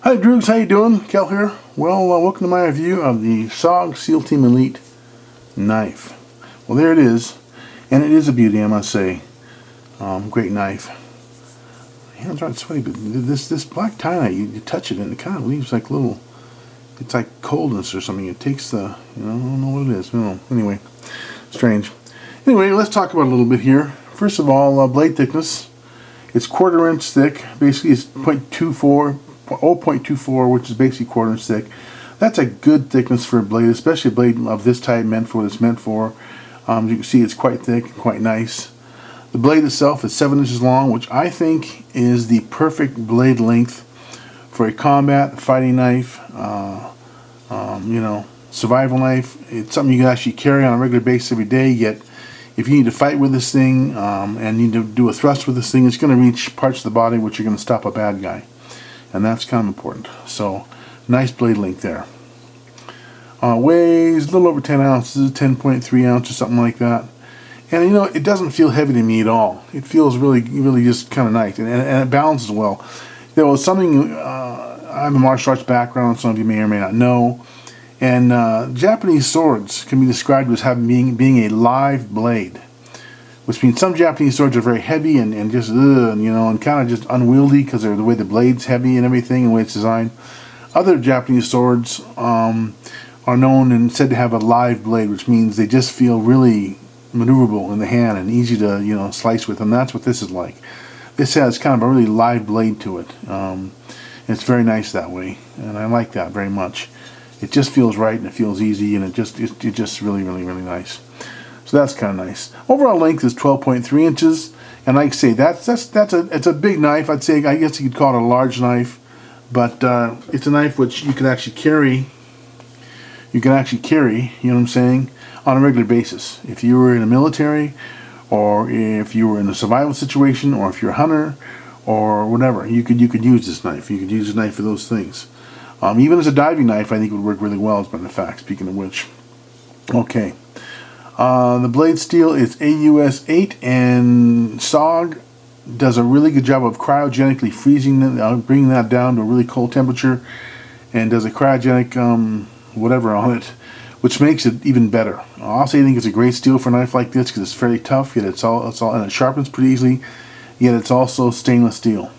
Hi Droogs, how you doing? Kel here. Well, welcome to my review of the SOG SEAL Team Elite knife. Well, there it is, and it is a beauty, I must say. Great knife. Hands aren't sweaty, but this black tie knife, you touch it and it kind of leaves like little. It's like coldness or something. It takes the, I don't know what it is. No. Anyway, strange. Anyway, let's talk about it a little bit here. First of all, blade thickness. It's 1/4 inch thick. Basically, it's 0.24, which is basically 1/4 inch thick. That's a good thickness for a blade, especially a blade of this type, meant for what it's meant for. As you can see, it's quite thick, quite nice. The blade itself is 7 inches long, which I think is the perfect blade length for a combat fighting knife, survival knife. It's something you can actually carry on a regular basis every day, yet if you need to fight with this thing and need to do a thrust with this thing, it's going to reach parts of the body which are going to stop a bad guy. And that's kind of important. So, nice blade length there. Weighs a little over 10 ounces, 10.3 ounces, something like that. And it doesn't feel heavy to me at all. It feels really, really just kind of nice. And it balances well. There was something, I have a martial arts background, some of you may or may not know. And Japanese swords can be described as being a live blade, which means some Japanese swords are very heavy and just and kind of just unwieldy because of the way the blade's heavy and everything and the way it's designed. Other Japanese swords are known and said to have a live blade, which means they just feel really maneuverable in the hand and easy to slice with, and that's what this is like. This has kind of a really live blade to it. It's very nice that way, and I like that very much. It just feels right and it feels easy, and it just really, really, really nice. So that's kind of nice. Overall length is 12.3 inches, and like I say, it's a big knife. I guess you could call it a large knife, but it's a knife which you can actually carry. You know what I'm saying, on a regular basis. If you were in the military, or if you were in a survival situation, or if you're a hunter, or whatever, you could use this knife. You could use this knife for those things. Even as a diving knife, I think it would work really well, as a matter of fact, speaking of which. Okay. The blade steel is AUS 8, and SOG does a really good job of cryogenically freezing it, bringing that down to a really cold temperature, and does a cryogenic whatever on it, which makes it even better. I also think it's a great steel for a knife like this because it's fairly tough, yet it's all and it sharpens pretty easily, yet it's also stainless steel.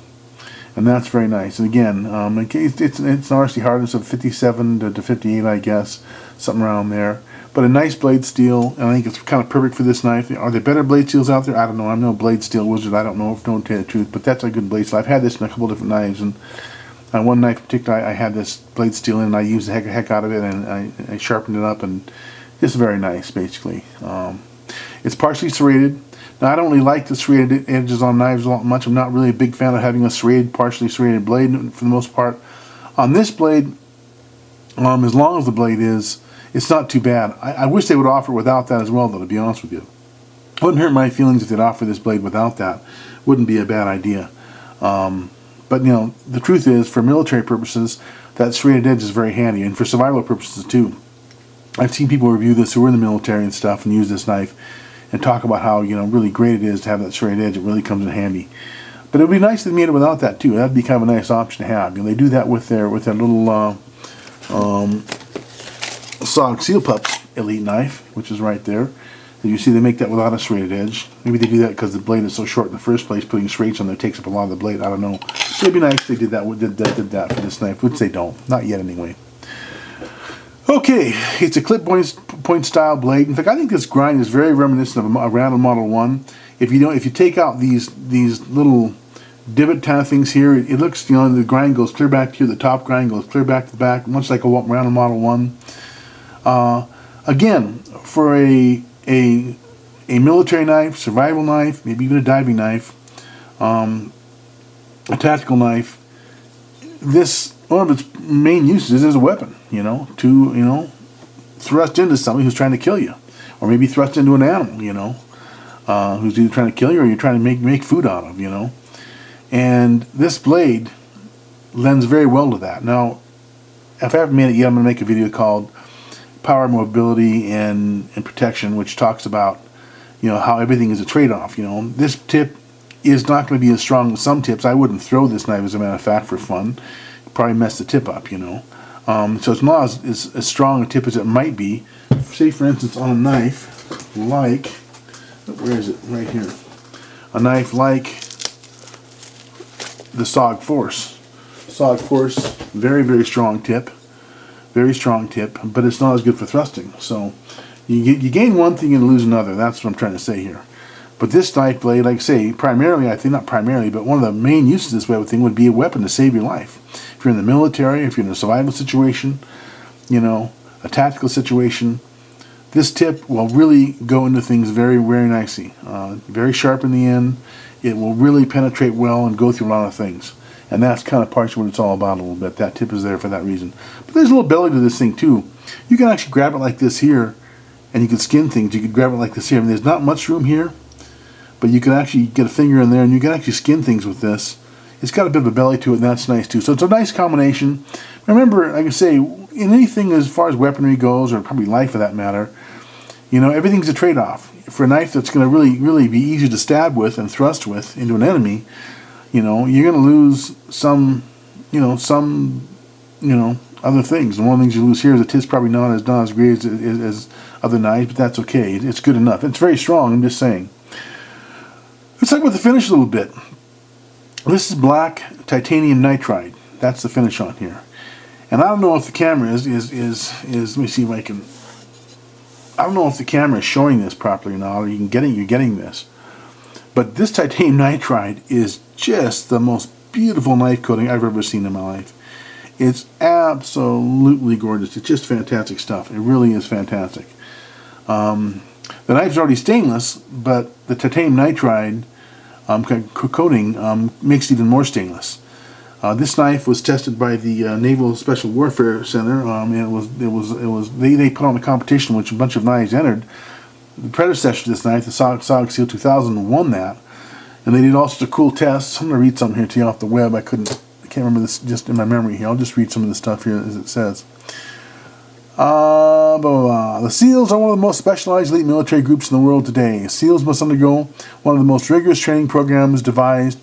And that's very nice. And again, it's an RC hardness of 57 to 58, I guess, something around there. But a nice blade steel, and I think it's kind of perfect for this knife. Are there better blade steels out there? I don't know. I'm no blade steel wizard. I don't know, don't tell you the truth. But that's a good blade steel. I've had this in a couple different knives, and one knife in particular, I had this blade steel in, and I used the heck out of it, and I sharpened it up, and it's very nice, basically. It's partially serrated. Now, I don't really like the serrated edges on knives all much. I'm not really a big fan of having a partially serrated blade for the most part. On this blade, as long as the blade is, it's not too bad. I wish they would offer it without that as well, though, to be honest with you. It wouldn't hurt my feelings if they'd offer this blade without that. Wouldn't be a bad idea. But, the truth is, for military purposes, that serrated edge is very handy, and for survival purposes, too. I've seen people review this who are in the military and stuff and use this knife and talk about how really great it is to have that serrated edge. It really comes in handy. But it would be nice if they made it without that too. That'd be kind of a nice option to have. They do that with their little SOG Seal Pups Elite knife, which is right there. As you see, they make that without a serrated edge. Maybe they do that because the blade is so short in the first place. Putting straights on there takes up a lot of the blade. I don't know. It'd be nice if they did that for this knife, which they don't. Not yet, anyway. Okay, it's a clip point style blade. In fact, I think this grind is very reminiscent of a Randall Model 1. If you take out these little divot kind of things here, it looks, the grind goes clear back to here, the top grind goes clear back to the back, much like a Randall Model 1. Again, for a military knife, survival knife, maybe even a diving knife, a tactical knife, one of its main uses is as a weapon, to thrust into somebody who's trying to kill you, or maybe thrust into an animal, who's either trying to kill you or you're trying to make food out of, And this blade lends very well to that. Now, if I haven't made it yet, I'm going to make a video called Power, Mobility, and Protection, which talks about, how everything is a trade-off. This tip is not going to be as strong as some tips. I wouldn't throw this knife, as a matter of fact, for fun. probably mess the tip up, you know. So it's not as strong a tip as it might be. Say, for instance, on a knife like, where is it? Right here. A knife like the SOG Force. SOG Force, very, very strong tip. Very strong tip, but it's not as good for thrusting. So you gain one thing and lose another. That's what I'm trying to say here. But this knife blade, like I say, primarily, I think not primarily, but one of the main uses of this weapon thing would be a weapon to save your life. If you're in the military, if you're in a survival situation, you know, a tactical situation, this tip will really go into things very, very nicely. Very sharp in the end. It will really penetrate well and go through a lot of things. And that's kind of partially what it's all about a little bit. That tip is there for that reason. But there's a little belly to this thing too. You can actually grab it like this here, and you can skin things. You can grab it like this here. I mean, there's not much room here, but you can actually get a finger in there, and you can actually skin things with this. It's got a bit of a belly to it, and that's nice too. So it's a nice combination. Remember, like I say, in anything as far as weaponry goes, or probably life for that matter, you know, everything's a trade-off. For a knife that's going to really, really be easy to stab with and thrust with into an enemy, you know, you're going to lose some other things. And one of the things you lose here is the tip's probably not as great as other knives, but that's okay. It's good enough. It's very strong, I'm just saying. Let's talk about the finish a little bit. This is black titanium nitride. That's the finish on here. And I don't know if the camera is let me see if I can, I don't know if the camera is showing this properly or not, or you're getting this. But this titanium nitride is just the most beautiful knife coating I've ever seen in my life. It's absolutely gorgeous. It's just fantastic stuff. It really is fantastic. The knife's already stainless, but the titanium nitride coating makes it even more stainless. This knife was tested by the Naval Special Warfare Center. They put on a competition which a bunch of knives entered. The predecessor to this knife, the SOG Seal 2000, won that, and they did all sorts of cool tests. I'm going to read something here to you off the web. I can't remember this just in my memory here. I'll just read some of the stuff here as it says. Blah, blah, blah. The SEALs are one of the most specialized elite military groups in the world today. SEALs must undergo one of the most rigorous training programs devised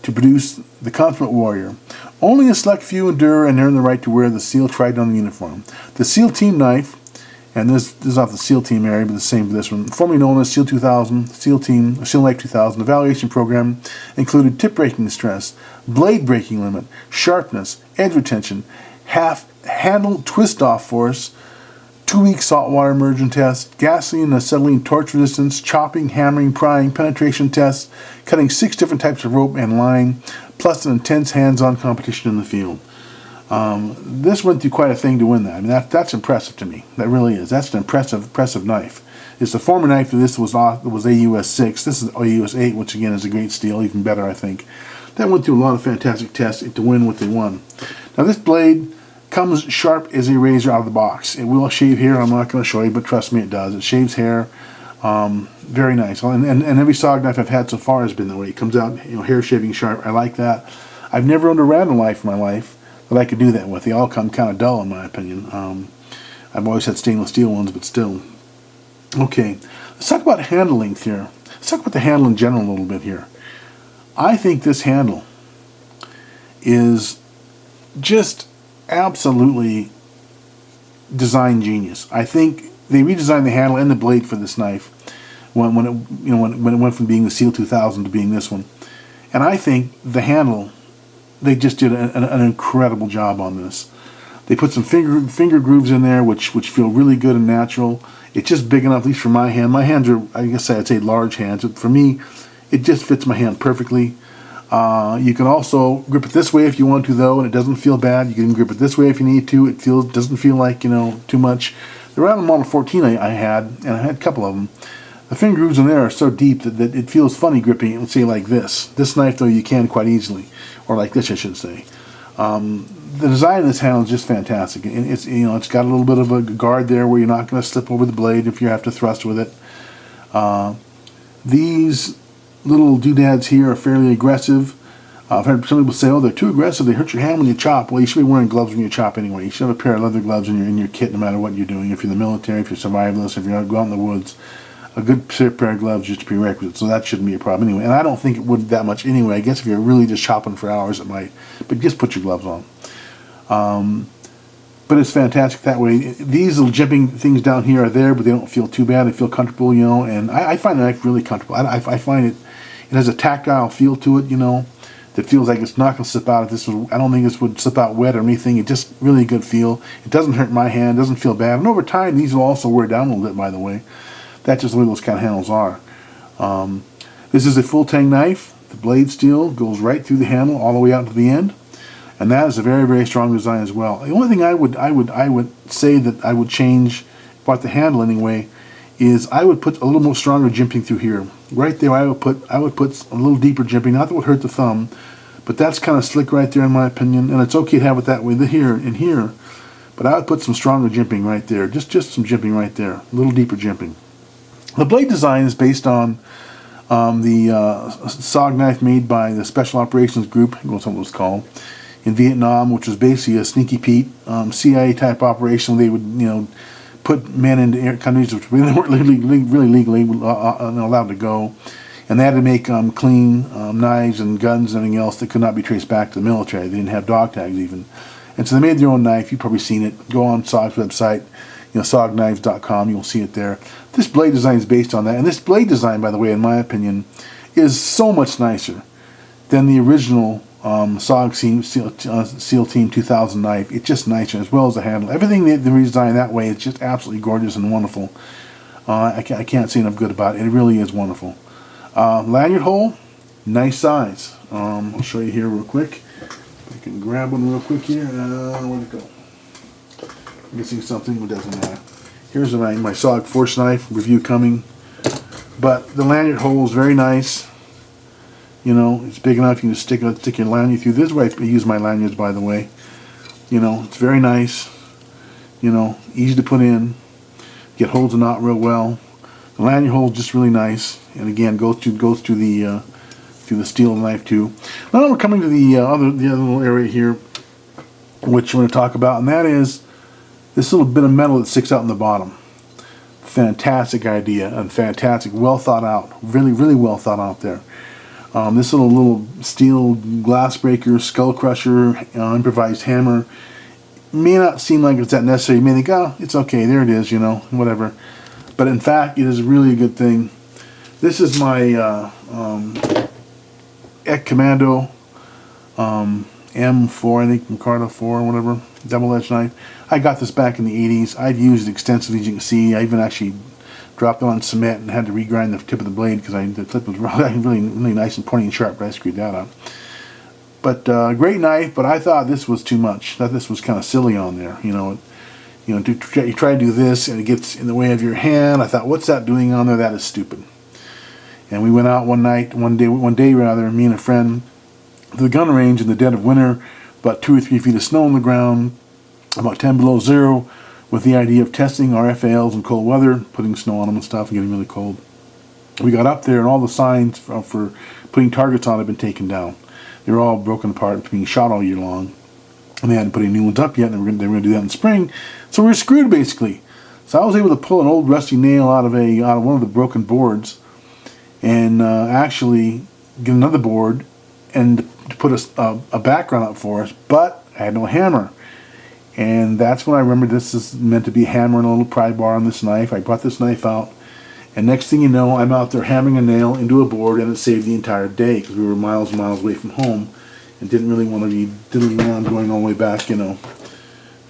to produce the consummate warrior. Only a select few endure and earn the right to wear the SEAL Trident uniform. The SEAL Team Knife, and this is off the SEAL Team area, but the same for this one, formerly known as SEAL 2000, SEAL Knife 2000, the evaluation program included tip breaking stress, blade breaking limit, sharpness, edge retention, half handle twist off force, 2-week saltwater immersion test, gasoline and acetylene torch resistance, chopping, hammering, prying, penetration tests, cutting 6 different types of rope and line, plus an intense hands-on competition in the field. This went through quite a thing to win that. I mean, that's impressive to me. That really is. That's an impressive knife. It's the former knife for this was AUS 6. This is AUS 8, which again is a great steel, even better, I think. That went through a lot of fantastic tests to win what they won. Now this blade comes sharp as a razor out of the box. It will shave hair. I'm not going to show you, but trust me, it does. It shaves hair. Very nice. And every SOG knife I've had so far has been that way. It comes out, hair shaving sharp. I like that. I've never owned a random knife in my life that I could do that with. They all come kind of dull, in my opinion. I've always had stainless steel ones, but still. Okay, let's talk about handle length here. Let's talk about the handle in general a little bit here. I think this handle is just absolutely design genius. I think they redesigned the handle and the blade for this knife when it went from being the SEAL 2000 to being this one. And I think the handle, they just did an incredible job on this. They put some finger grooves in there, which feel really good and natural. It's just big enough, at least for my hand. My hands are, I guess I'd say, large hands. But for me, it just fits my hand perfectly. You can also grip it this way if you want to, though, and it doesn't feel bad. You can grip it this way if you need to. It doesn't feel like, too much. The Rattle Model 14 I had, and I had a couple of them, the finger grooves in there are so deep that it feels funny gripping it, let's say like this. This knife, though, you can quite easily. Or like this, I should say. The design of this handle is just fantastic. And it's got a little bit of a guard there where you're not going to slip over the blade if you have to thrust with it. These little doodads here are fairly aggressive. I've heard some people say, "Oh, they're too aggressive. They hurt your hand when you chop." Well, you should be wearing gloves when you chop anyway. You should have a pair of leather gloves in your kit, no matter what you're doing. If you're in the military, if you're a survivalist, if you're out in the woods, a good pair of gloves is just a prerequisite. So that shouldn't be a problem anyway. And I don't think it would that much anyway. I guess if you're really just chopping for hours, it might. But just put your gloves on. But it's fantastic that way. These little jimping things down here are there, but they don't feel too bad. They feel comfortable, you know, and I find the knife really comfortable. I find it has a tactile feel to it, you know, that feels like it's not going to slip out. I don't think this would slip out wet or anything. It's just really a good feel. It doesn't hurt my hand, doesn't feel bad. And over time, these will also wear down a little bit, by the way. That's just the way those kind of handles are. This is a full tang knife. The blade steel goes right through the handle all the way out to the end. And that is a very, very strong design as well. The only thing I would say that I would change about the handle anyway is I would put a little more stronger jimping through here. Right there, I would put a little deeper jimping. Not that it would hurt the thumb, but that's kind of slick right there in my opinion. And it's okay to have it that way here and here. But I would put some stronger jimping right there. Just some jimping right there. A little deeper jimping. The blade design is based on the SOG knife made by the Special Operations Group, what it was called, in Vietnam, which was basically a sneaky Pete CIA type operation where they would, you know, put men into countries which really weren't really legally allowed to go, and they had to make clean knives and guns and everything else that could not be traced back to the military. They didn't have dog tags even, and so they made their own knife. You've probably seen it. Go on SOG's website, you know, SOGknives.com. You'll see it there. This blade design is based on that, and this blade design, by the way, in my opinion, is so much nicer than the original SOG SEAL Team 2000 knife. It's just nicer, as well as the handle. Everything they redesigned that way is just absolutely gorgeous and wonderful. I can't say enough good about it. It really is wonderful. Lanyard hole, nice size. I'll show you here real quick. I can grab one real quick here. Where'd it go? I'm missing something, but it doesn't matter. Here's my SOG Force knife review coming. But the lanyard hole is very nice. You know, it's big enough you can just stick your lanyard through. This is where I use my lanyards, by the way. You know, it's very nice. You know, easy to put in. Get holds the knot real well. The lanyard hole is just really nice, and again goes through the steel knife too. Now we're coming to the other little area here, which we're going to talk about, and that is this little bit of metal that sticks out in the bottom. Fantastic idea and fantastic, well thought out. Really, really well thought out there. This little steel glass breaker, skull crusher, improvised hammer may not seem like it's that necessary. You may think, oh, it's okay, there it is, you know, whatever. But in fact, it is really a good thing. This is my Ek Commando M4, I think, Micarta 4, whatever, double-edged knife. I got this back in the 80s. I've used it extensively, as you can see. I even actually dropped it on cement and had to regrind the tip of the blade because the tip was really nice and pointy and sharp, but I screwed that up. But great knife, but I thought this was too much. I thought this was kind of silly on there. You try to do this and it gets in the way of your hand. I thought, what's that doing on there? That is stupid. And we went out one day, me and a friend, to the gun range in the dead of winter, about 2 or 3 feet of snow on the ground, about 10 below zero, with the idea of testing our FALs in cold weather, putting snow on them and stuff and getting really cold. We got up there and all the signs for putting targets on had been taken down. They were all broken apart and being shot all year long. And they hadn't put any new ones up yet, and they were going to do that in spring. So we were screwed, basically. So I was able to pull an old rusty nail out of one of the broken boards and actually get another board and to put a background up for us, but I had no hammer. And that's when I remembered this is meant to be a hammer and a little pry bar on this knife. I brought this knife out, and next thing you know, I'm out there hammering a nail into a board, and it saved the entire day because we were miles and miles away from home and didn't really want going all the way back,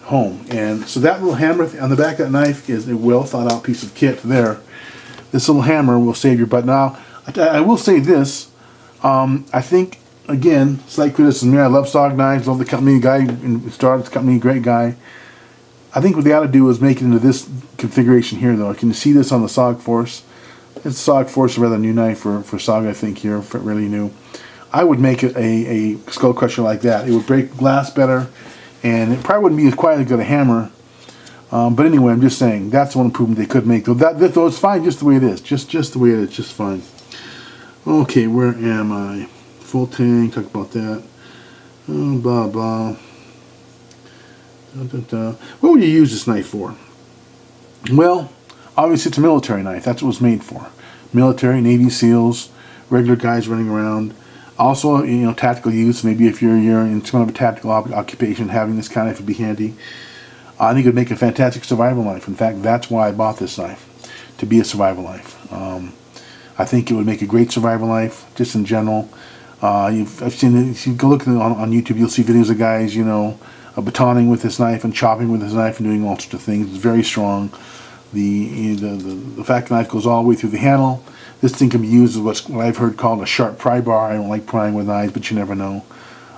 home. And so that little hammer on the back of that knife is a well thought out piece of kit there. This little hammer will save your butt. Now, I will say this, I think, again, slight criticism here. I love SOG knives, love the company, the guy who started the company, great guy. I think what they ought to do is make it into this configuration here, though. Can you see this on the SOG Force? It's SOG Force, a rather new knife for SOG, I think, here, really new. I would make it a skull crusher like that. It would break glass better, and it probably wouldn't be quite as good a hammer. But anyway, I'm just saying, that's one improvement they could make. Though it's fine just the way it is. Just the way it is, just fine. Okay, where am I? Full tank, talk about that. Blah, blah. What would you use this knife for? Well, obviously it's a military knife. That's what it was made for. Military, Navy SEALs, regular guys running around. Also, tactical use. Maybe if you're in some of a tactical occupation, having this kind of knife would be handy. I think it would make a fantastic survival knife. In fact, that's why I bought this knife, to be a survival knife. I think it would make a great survival knife, just in general. I've seen it. If you go look on YouTube, you'll see videos of guys, batoning with this knife and chopping with this knife and doing all sorts of things. It's very strong. The fact the knife goes all the way through the handle. This thing can be used as what I've heard called a sharp pry bar. I don't like prying with knives, but you never know.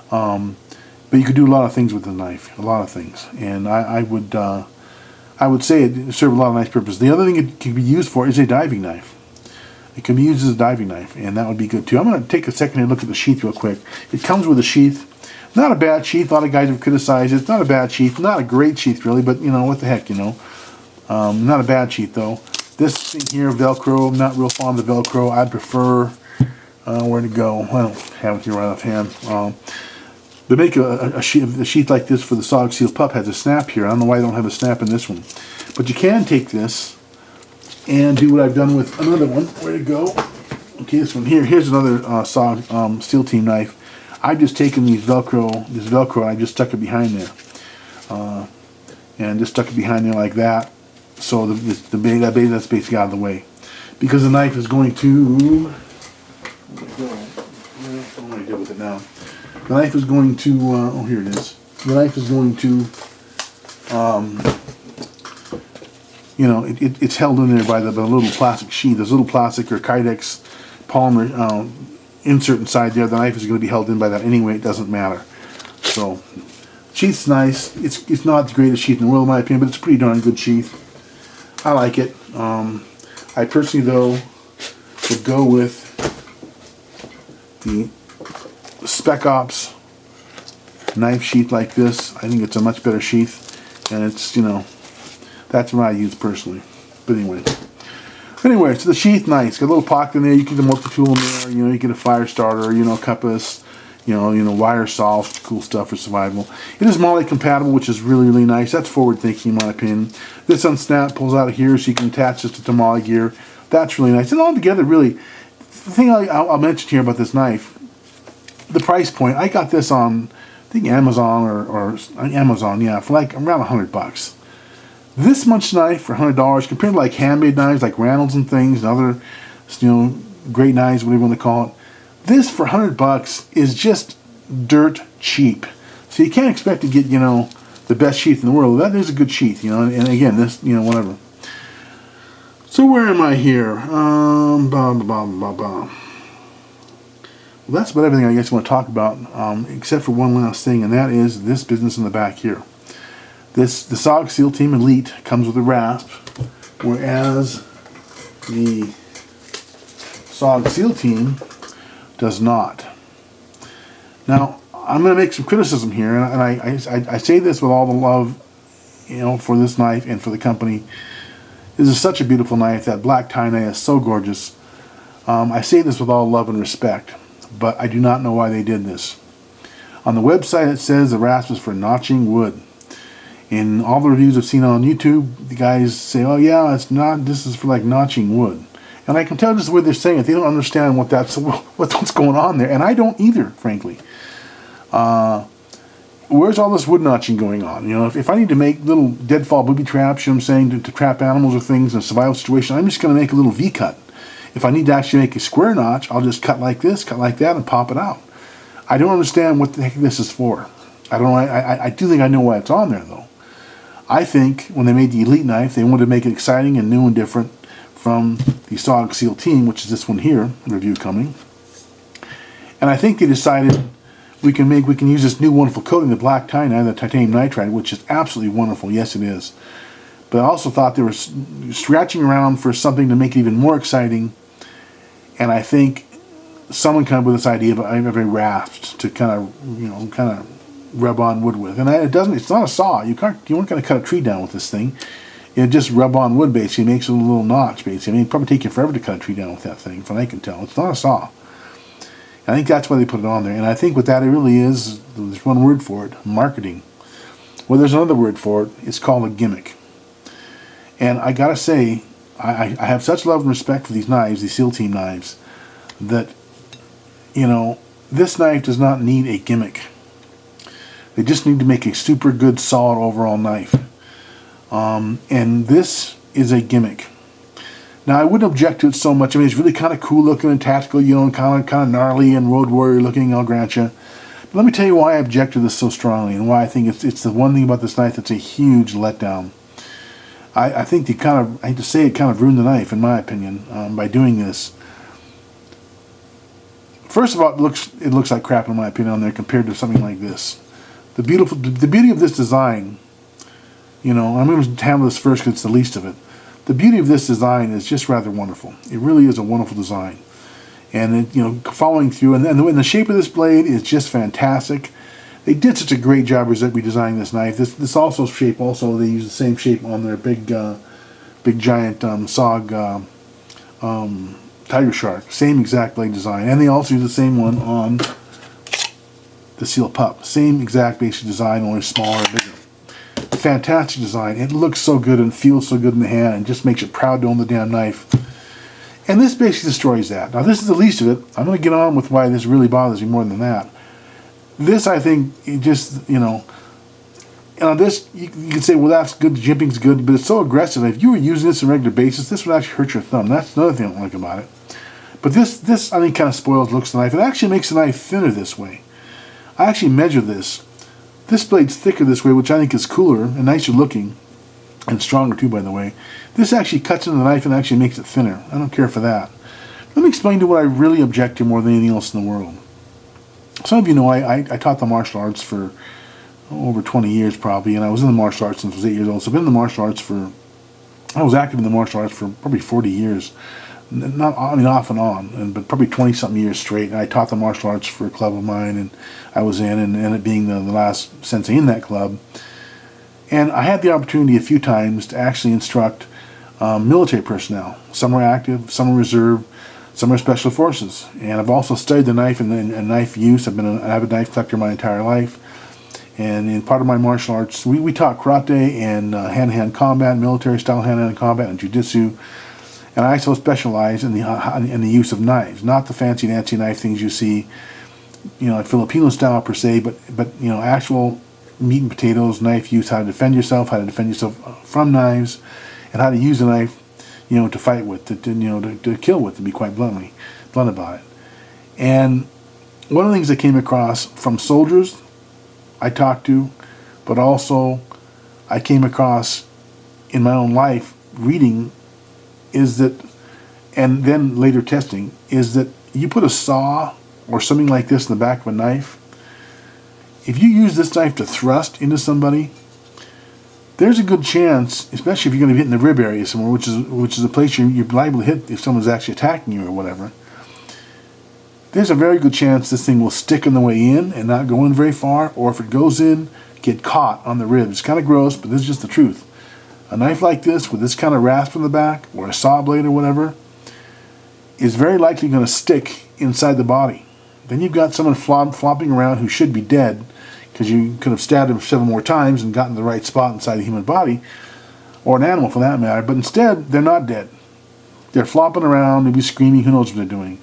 But you could do a lot of things with the knife, a lot of things. And I would say it serve a lot of nice purposes. The other thing it can be used for is a diving knife. It can be used as a diving knife, and that would be good too. I'm going to take a second and look at the sheath real quick. It comes with a sheath. Not a bad sheath. A lot of guys have criticized it. It's not a bad sheath. Not a great sheath, really, but, what the heck, Not a bad sheath, though. This thing here, Velcro, I'm not real fond of the Velcro. I'd prefer, where to go? I don't have it here right offhand. To make a sheath like this for the Sog Seal Pup has a snap here. I don't know why I don't have a snap in this one. But you can take this and do what I've done with another one. Where to go? Okay, this one here. Here's another Sog Steel Team knife. I've just taken this Velcro, and I just stuck it behind there. And just stuck it behind there like that. So that's basically out of the way. Because the knife is going to... What am I going to do with it now? The knife is going to... oh, here it is. The knife is going to... it's held in there by the little plastic sheath. There's a little plastic or Kydex polymer insert inside there. The knife is going to be held in by that anyway. It doesn't matter. So, sheath's nice. It's not the greatest sheath in the world in my opinion, but it's a pretty darn good sheath. I like it. I personally, though, would go with the Spec Ops knife sheath like this. I think it's a much better sheath, and it's, that's what I use personally. But anyway, so the sheath, nice. Got a little pocket in there. You get the multi-tool in there. You get a fire starter. Compass. Wire saw, cool stuff for survival. It is MOLLE compatible, which is really, really nice. That's forward thinking, in my opinion. This unsnap pulls out of here, so you can attach this to MOLLE gear. That's really nice. And altogether, really, the thing I'll mention here about this knife, the price point. I got this on, I think Amazon or Amazon, yeah, for like around $100. This much knife for $100 compared to like handmade knives like Reynolds and things and other, great knives, whatever you want to call it. This for $100 is just dirt cheap. So you can't expect to get, the best sheath in the world. That is a good sheath, and again, this, whatever. So where am I here? Well, that's about everything I guess I want to talk about, except for one last thing, and that is this business in the back here. The Sog Seal Team Elite comes with a rasp, whereas the Sog Seal Team does not. Now, I'm going to make some criticism here, and I say this with all the love, for this knife and for the company. This is such a beautiful knife. That black tie-knife is so gorgeous. I say this with all love and respect, but I do not know why they did this. On the website, it says the rasp is for notching wood. In all the reviews I've seen on YouTube, the guys say, "Oh yeah, it's not. This is for like notching wood." And I can tell just the way they're saying it. They don't understand what's going on there. And I don't either, frankly. Where's all this wood notching going on? If I need to make little deadfall booby traps, I'm saying, to trap animals or things in a survival situation, I'm just going to make a little V-cut. If I need to actually make a square notch, I'll just cut like this, cut like that, and pop it out. I don't understand what the heck this is for. I don't know. I do think I know why it's on there, though. I think when they made the Elite knife, they wanted to make it exciting and new and different from the Sog Seal Team, which is this one here, review coming. And I think they decided we can use this new wonderful coating, the black tie-knife, the titanium nitride, which is absolutely wonderful. Yes, it is. But I also thought they were scratching around for something to make it even more exciting. And I think someone came up with this idea of a rasp to kind of rub on wood with. And it's not a saw. You weren't going to cut a tree down with this thing. It just rub on wood, basically. It makes a little notch, basically. It'd probably take you forever to cut a tree down with that thing, from what I can tell. It's not a saw. And I think that's why they put it on there. And I think what that really is, there's one word for it, marketing. Well, there's another word for it. It's called a gimmick. And I gotta say, I have such love and respect for these knives, these SEAL Team knives, that, this knife does not need a gimmick. They just need to make a super good, solid overall knife. And this is a gimmick. Now, I wouldn't object to it so much. I mean, it's really kind of cool looking and tactical, you know, and kind of gnarly and Road Warrior looking, I'll grant you. But let me tell you why I object to this so strongly, and why I think it's the one thing about this knife that's a huge letdown. I think they kind of, I hate to say it, kind of ruined the knife, in my opinion, by doing this. First of all, it looks like crap, in my opinion, on there compared to something like this. The beauty of this design, you know, I'm going to handle this first because it's the least of it. The beauty of this design is just rather wonderful. It really is a wonderful design. And it, you know, following through, and the shape of this blade is just fantastic. They did such a great job redesigning this knife. This also shape, also they use the same shape on their big giant SOG Tiger Shark. Same exact blade design, and they also use the same one on the Seal Pup. Same exact basic design, only smaller and bigger. Fantastic design. It looks so good and feels so good in the hand, and just makes you proud to own the damn knife. And this basically destroys that. Now, this is the least of it. I'm going to get on with why this really bothers me more than that. This, I think, it just, you know, this, you can say, well, that's good, jimping's good, but it's so aggressive. If you were using this on a regular basis, this would actually hurt your thumb. That's another thing I don't like about it. But this I think, kind of spoils the looks of the knife. It actually makes the knife thinner this way. I actually measured this. This blade's thicker this way, which I think is cooler and nicer looking, and stronger too, by the way. This actually cuts into the knife and actually makes it thinner. I don't care for that. Let me explain to what I really object to more than anything else in the world. Some of you know I taught the martial arts for over 20 years probably, and I was in the martial arts since I was 8 years old. So I've been in the martial arts I was active in the martial arts for probably 40 years. Not, I mean, off and on, but probably 20-something years straight. And I taught the martial arts for a club of mine, and I was in, and ended up being the last sensei in that club. And I had the opportunity a few times to actually instruct military personnel. Some were active, some were reserve, some are special forces. And I've also studied the knife and knife use. I've been an avid knife collector my entire life. And in part of my martial arts, we taught karate and hand-to-hand combat, military-style hand-to-hand combat, and jiu-jitsu. And I also specialize in the use of knives, not the fancy-dancy knife things you see, you know, like Filipino style per se, but you know, actual meat and potatoes, knife use, how to defend yourself from knives, and how to use a knife, you know, to fight with, to kill with, to be quite blunt about it. And one of the things I came across from soldiers I talked to, but also I came across in my own life reading, is that, and then later testing, is that you put a saw or something like this in the back of a knife. If you use this knife to thrust into somebody, there's a good chance, especially if you're going to be hitting the rib area somewhere, which is a place you're liable to hit if someone's actually attacking you or whatever. There's a very good chance this thing will stick on the way in and not go in very far, or if it goes in, get caught on the ribs. It's kind of gross, but this is just the truth. A knife like this, with this kind of rasp in the back, or a saw blade or whatever, is very likely going to stick inside the body. Then you've got someone flopping around who should be dead, because you could have stabbed him 7 more times and gotten the right spot inside the human body, or an animal for that matter, but instead, they're not dead. They're flopping around, maybe screaming, who knows what they're doing.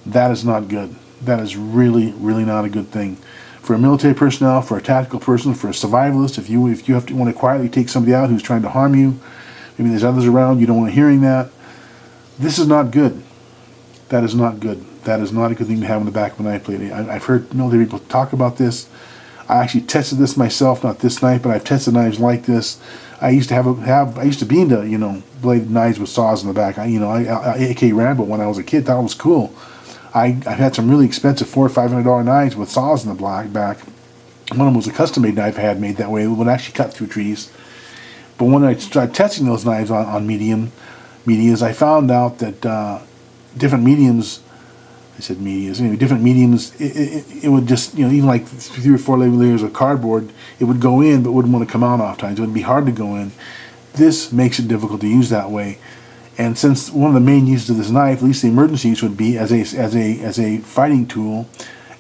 That is not good. That is really, really not a good thing. For a military personnel, for a tactical person, for a survivalist, if you want to quietly take somebody out who's trying to harm you, maybe there's others around, you don't want to hearing that, this is not good. That is not good. That is not a good thing to have in the back of a knife blade. I've heard military people talk about this. I actually tested this myself, not this knife, but I've tested knives like this. I used to be into, you know, bladed knives with saws in the back. I AK Rambo when I was a kid, thought it was cool. I've had some really expensive $400 or $500 knives with saws in the back. One of them was a custom-made knife I had made that way. It would actually cut through trees. But when I started testing those knives on medias, I found out that different mediums, different mediums, it would just, you know, even like 3 or 4 layers of cardboard, it would go in but wouldn't want to come out oftentimes. It would be hard to go in. This makes it difficult to use that way. And since one of the main uses of this knife, at least the emergency use, would be as a fighting tool,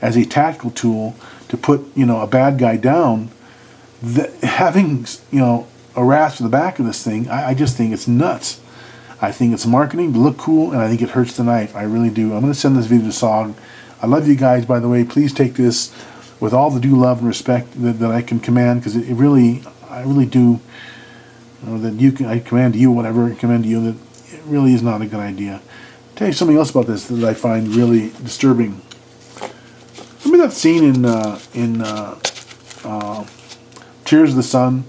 as a tactical tool to put, you know, a bad guy down, having, you know, a rasp to the back of this thing, I just think it's nuts. I think it's marketing to look cool, and I think it hurts the knife. I really do. I'm going to send this video to SOG. I love you guys, by the way. Please take this with all the due love and respect that I can command, because I really do, I command to you, whatever, I command to you, that it really is not a good idea. I'll tell you something else about this that I find really disturbing. Remember that scene in Tears of the Sun,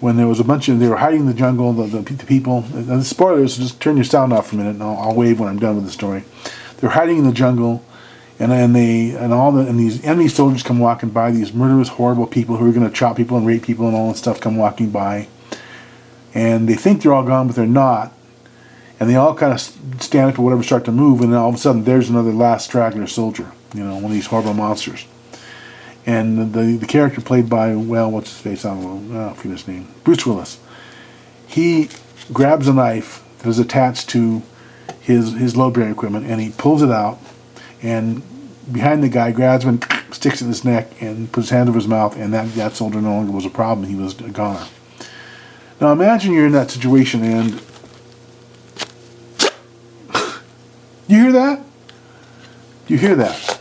when there was they were hiding in the jungle, the people, and the spoilers, so just turn your sound off for a minute, and I'll wave when I'm done with the story. They're hiding in the jungle, and these enemy soldiers come walking by, these murderous, horrible people who are going to chop people and rape people and all this stuff come walking by, and they think they're all gone, but they're not, and they all kind of stand up or whatever, start to move, and then all of a sudden there's another last straggler soldier, one of these horrible monsters. And the character played by, what's his face? I don't know. I forget his name. Bruce Willis. He grabs a knife that is attached to his load bearing equipment, and he pulls it out, and behind the guy grabs him and sticks it in his neck and puts his hand over his mouth, and that soldier no longer was a problem. He was a goner. Now imagine you're in that situation, and you hear that? You hear that?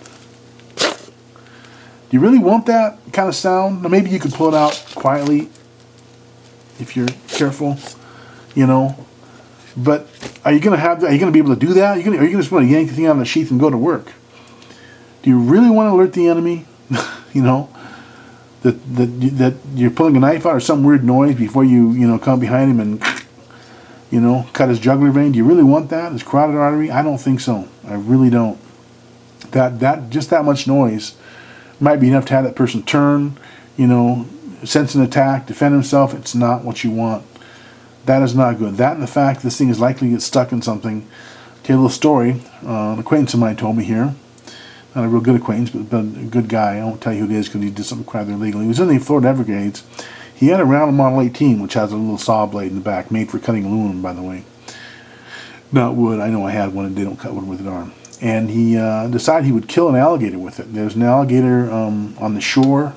Do you really want that kind of sound? Now maybe you could pull it out quietly if you're careful, But are you going to be able to do that? Are you going to just want to yank the thing out of the sheath and go to work? Do you really want to alert the enemy? That you're pulling a knife out or some weird noise before you come behind him and cut his jugular vein? Do you really want that? His carotid artery? I don't think so. I really don't. That just that much noise might be enough to have that person turn, sense an attack, defend himself. It's not what you want. That is not good. That and the fact this thing is likely to get stuck in something. I'll tell you a little story. An acquaintance of mine told me here. Not a real good acquaintance, but a good guy. I won't tell you who it is because he did something rather illegal. He was in the Florida Everglades. He had a Rounder Model 18, which has a little saw blade in the back, made for cutting aluminum, by the way. Not wood. I know I had one, and they don't cut wood with an arm. And he decided he would kill an alligator with it. There's an alligator on the shore.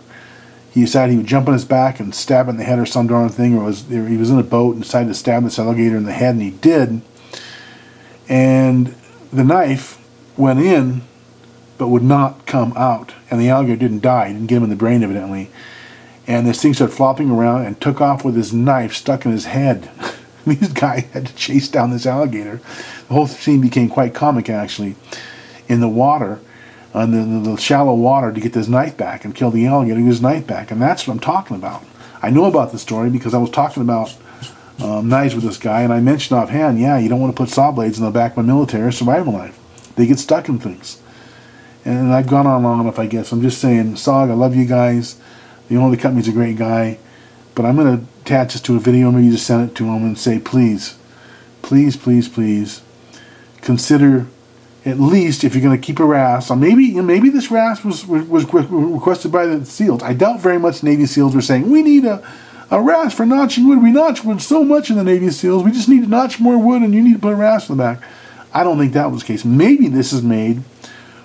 He decided he would jump on his back and stab it in the head or some darn thing, or he was in a boat and decided to stab this alligator in the head, and he did. And the knife went in, but would not come out. And the alligator didn't die. It didn't get him in the brain, evidently. And this thing started flopping around and took off with his knife stuck in his head. These guys had to chase down this alligator. The whole scene became quite comic, actually, in the water, on the shallow water, to get this knife back and kill the alligator and get his knife back. And that's what I'm talking about. I know about this story because I was talking about knives with this guy, and I mentioned offhand, you don't want to put saw blades in the back of a military survival knife. They get stuck in things. And I've gone on long enough, I guess. I'm just saying, Sog, I love you guys. The owner of the company's a great guy. But I'm going to attach this to a video, maybe just send it to him and say, please, please, please, please, consider, at least if you're going to keep a RAS, or maybe this RAS was requested by the SEALs. I doubt very much Navy SEALs were saying, we need a RAS for notching wood. We notch wood so much in the Navy SEALs. We just need to notch more wood, and you need to put a RAS in the back. I don't think that was the case. Maybe this is made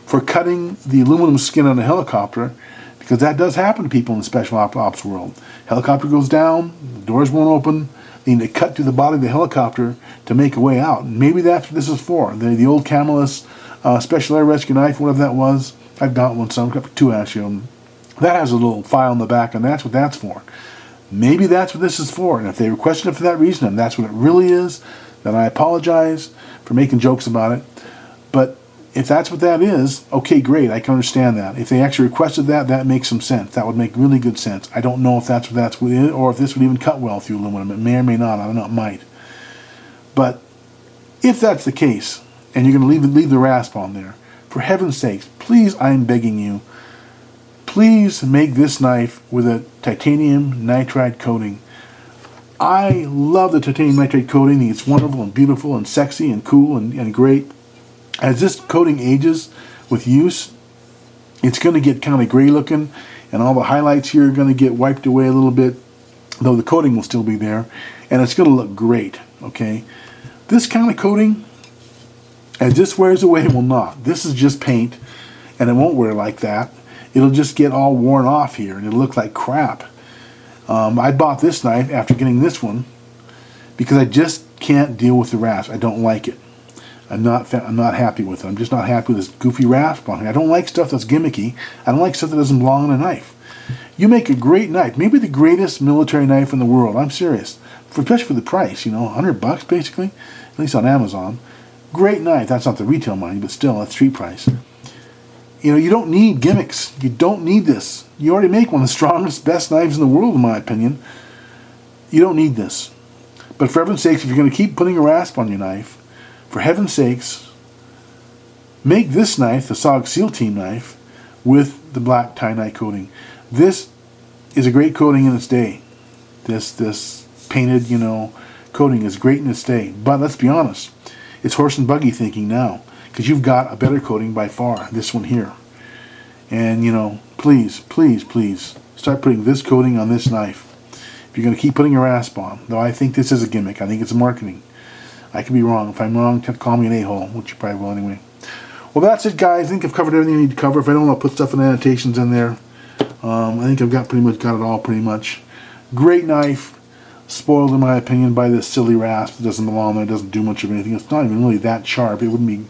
for cutting the aluminum skin on a helicopter, because that does happen to people in the special ops world. Helicopter goes down, the doors won't open, they need to cut through the body of the helicopter to make a way out. And maybe that's what this is for. The old Camillus Special Air Rescue Knife, whatever that was, I've got one, so I've got two actually. That has a little file in the back, and that's what that's for. Maybe that's what this is for. And if they requested it for that reason, and that's what it really is, then I apologize for making jokes about it. But if that's what that is, okay, great, I can understand that. If they actually requested that, that makes some sense. That would make really good sense. I don't know if that's what it is, or if this would even cut well through aluminum. It may or may not. I don't know, it might. But if that's the case, and you're going to leave the rasp on there, for heaven's sakes, please, I'm begging you, please make this knife with a titanium nitride coating. I love the titanium nitride coating. It's wonderful and beautiful and sexy and cool and great. As this coating ages with use, it's going to get kind of gray looking, and all the highlights here are going to get wiped away a little bit, though the coating will still be there, and it's going to look great, okay? This kind of coating, as this wears away, will not. This is just paint, and it won't wear like that. It'll just get all worn off here, and it'll look like crap. I bought this knife after getting this one because I just can't deal with the rasp. I don't like it. I'm not happy with it. I'm just not happy with this goofy rasp on here. I don't like stuff that's gimmicky. I don't like stuff that doesn't belong on a knife. You make a great knife, maybe the greatest military knife in the world. I'm serious, especially for the price. You know, $100 basically, at least on Amazon. Great knife. That's not the retail money, but still, that's street price. You know, you don't need gimmicks. You don't need this. You already make one of the strongest, best knives in the world, in my opinion. You don't need this. But for heaven's sakes, if you're going to keep putting a rasp on your knife, for heaven's sakes, make this knife, the SOG SEAL Team knife, with the black tie-dye coating. This is a great coating in its day. This painted, you know, coating is great in its day. But let's be honest, it's horse and buggy thinking now, because you've got a better coating by far, this one here. And, you know, please, please, please, start putting this coating on this knife. If you're going to keep putting a rasp on, though I think this is a gimmick, I think it's marketing. I could be wrong. If I'm wrong, call me an a-hole, which you probably will anyway. Well, that's it, guys. I think I've covered everything I need to cover. If I don't, I'll put stuff in annotations in there. I think I've pretty much got it all, pretty much. Great knife. Spoiled, in my opinion, by this silly rasp. It doesn't belong there. It doesn't do much of anything. It's not even really that sharp. It wouldn't be,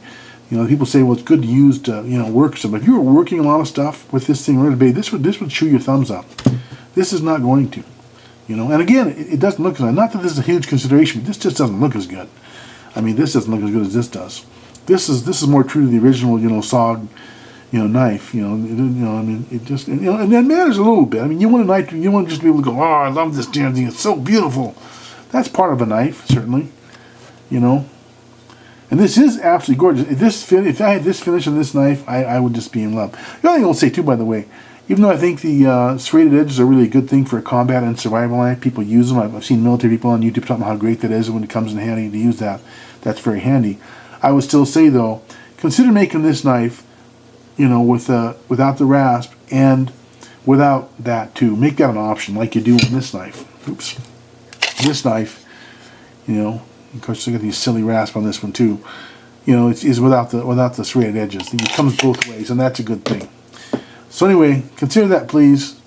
you know, people say, well, it's good to use to, you know, work stuff. But if you were working a lot of stuff with this thing right away, this would chew your thumbs up. This is not going to, you know. And again, it doesn't look as good. Not that this is a huge consideration, but this just doesn't look as good. I mean, this doesn't look as good as this does. This is more true to the original, you know, SOG, you know, knife. You know, I mean, it just, you know, and that matters a little bit. I mean, you want a knife, you want to just be able to go, oh, I love this damn thing. It's so beautiful. That's part of a knife, certainly. You know, and this is absolutely gorgeous. If I had this finish on this knife, I would just be in love. The other thing I'll say too, by the way, even though I think the serrated edges are really a good thing for a combat and survival knife, people use them. I've seen military people on YouTube talking about how great that is when it comes in handy to use that. That's very handy. I would still say, though, consider making this knife, you know, without the rasp and without that too. Make that an option, like you do on this knife. Oops. This knife, you know, of course, I got these silly rasp on this one too. You know, it's without the serrated edges. It comes both ways, and that's a good thing. So anyway, consider that, please.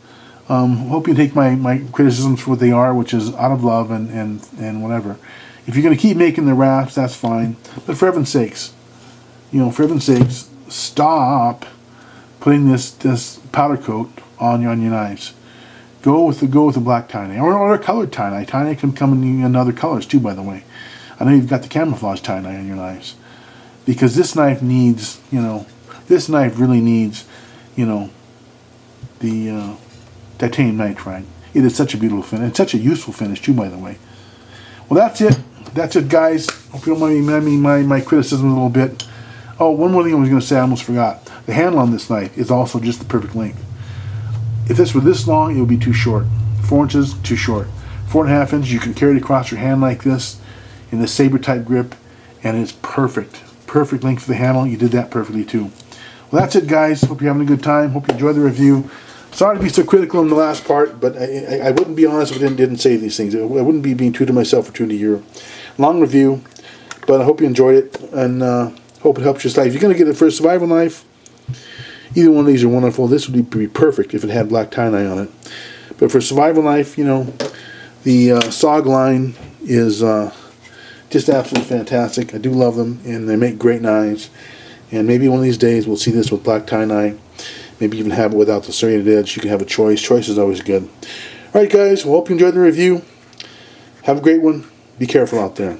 Hope you take my criticisms for what they are, which is out of love and whatever. If you're going to keep making the rasps, that's fine. But for heaven's sakes, you know, for heaven's sakes, stop putting this powder coat on your knives. Go with the black tie-dye or a colored tie-dye. Tie-dye can come in other colors too, by the way. I know you've got the camouflage tie-dye on your knives, because this knife needs, you know, this knife really needs, you know, the titanium nitride. It is such a beautiful finish. It's such a useful finish too, by the way. Well, that's it. That's it, guys. Hope you don't mind me my criticism a little bit. Oh, one more thing I was going to say, I almost forgot. The handle on this knife is also just the perfect length. If this were this long, it would be too short. 4 inches, too short. 4.5 inches, you can carry it across your hand like this in the saber-type grip, and it's perfect. Perfect length for the handle. You did that perfectly, too. Well, that's it, guys. Hope you're having a good time. Hope you enjoyed the review. Sorry to be so critical in the last part, but I wouldn't be honest if I didn't say these things. I wouldn't be being true to myself or true to you. Long review, but I hope you enjoyed it, and hope it helps your life. If you're going to get it for a survival knife, either one of these are wonderful. This would be perfect if it had black tie-dye on it. But for a survival knife, you know, the SOG line is just absolutely fantastic. I do love them, and they make great knives. And maybe one of these days we'll see this with black tie-dye. Maybe even have it without the serrated edge. You can have a choice. Choice is always good. Alright, guys. Well, hope you enjoyed the review. Have a great one. Be careful out there.